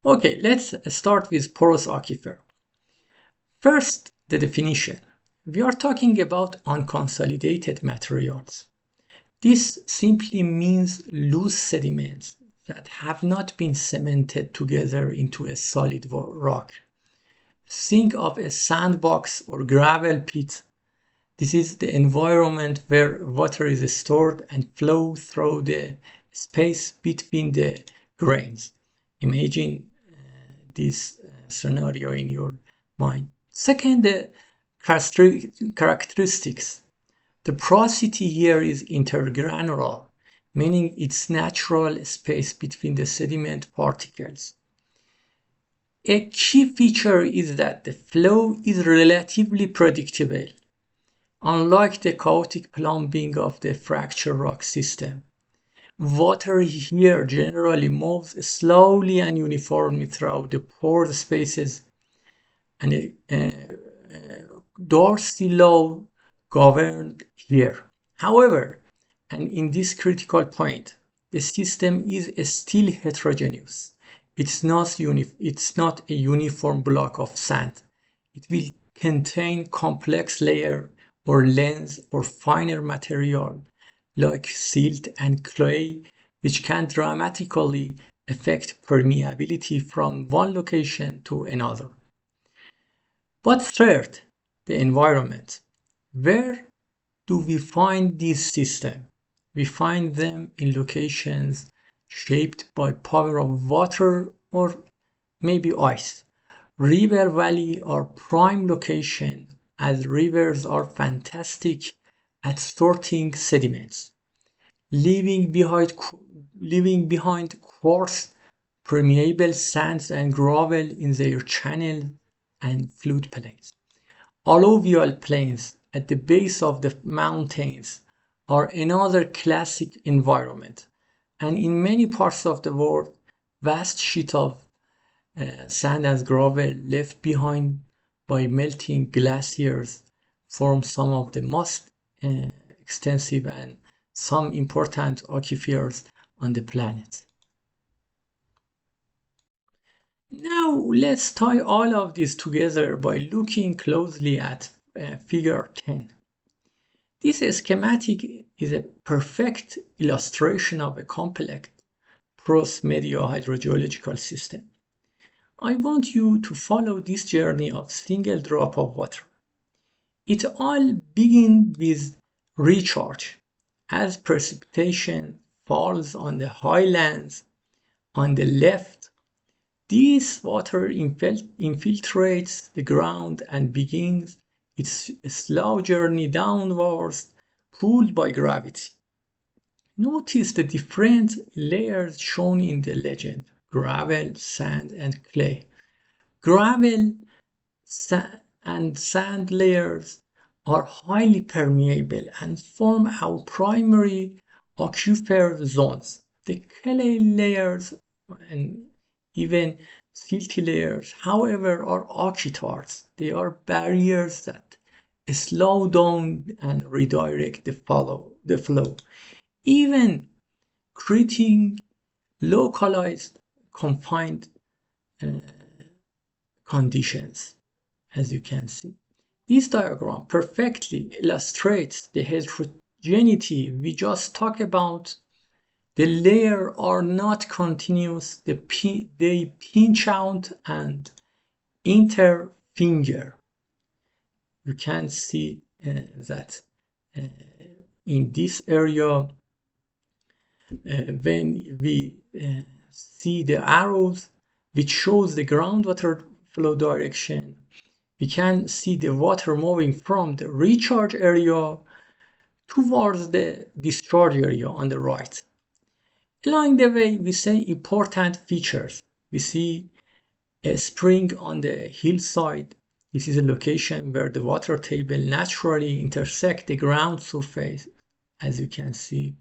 Okay, let's start with porous aquifer. First, the definition. We are talking about unconsolidated materials. This simply means loose sediments that have not been cemented together into a solid rock. Think of a sandbox or gravel pit. This is the environment where water is stored and flows through the space between the grains. Imagine this scenario in your mind. Second, the characteristics. The porosity here is intergranular, meaning it's natural space between the sediment particles. A key feature is that the flow is relatively predictable, unlike the chaotic plumbing of the fractured rock system. Water here generally moves slowly and uniformly throughout the pore spaces, and Dorsey law governed here. However, and in this critical point, the system is still heterogeneous. It's not a uniform block of sand. It will contain complex layer or lens or finer material like silt and clay, which can dramatically affect permeability from one location to another. But third, the environment. Where do we find these systems? We find them in locations shaped by power of water or maybe ice. River valley are prime location as rivers are fantastic at sorting sediments, leaving behind coarse, permeable sands and gravel in their channels and floodplains. Alluvial plains at the base of the mountains are another classic environment, and in many parts of the world, vast sheets of sand and gravel left behind by melting glaciers form some of the most extensive and some important aquifers on the planet. Now let's tie all of this together by looking closely at figure 10. This schematic is a perfect illustration of a complex cross-media hydrogeological system. I want you to follow this journey of single drop of water. It all begins with recharge as precipitation falls on the highlands on the left. This water infiltrates the ground and begins its slow journey downwards, pulled by gravity. Notice the different layers shown in the legend: gravel, sand, and clay. Gravel and sand layers are highly permeable and form our primary aquifer zones. The clay layers and even silty layers, however, are aquifers. They are barriers that slow down and redirect the flow, even creating localized confined conditions, as you can see. This diagram perfectly illustrates the heterogeneity we just talked about. The layers are not continuous, they pinch out and interfinger. You can see that in this area, when we see the arrows which shows the groundwater flow direction, we can see the water moving from the recharge area towards the discharge area on the right. Along the way, we see important features. We see a spring on the hillside. This is a location where the water table naturally intersects the ground surface, as you can see.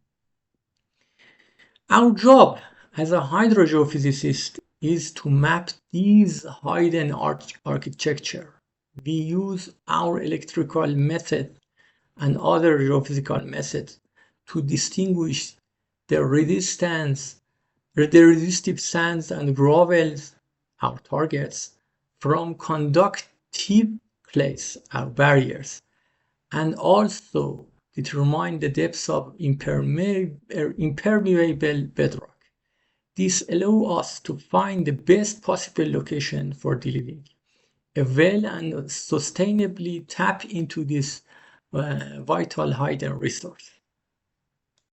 Our job as a hydrogeophysicist is to map these hidden architecture. We use our electrical method and other geophysical methods to distinguish the resistive sands and gravels our targets, from conductive clays, our barriers, and also determine the depths of impermeable bedrock. This allows us to find the best possible location for drilling a well and sustainably tap into this vital hidden resource.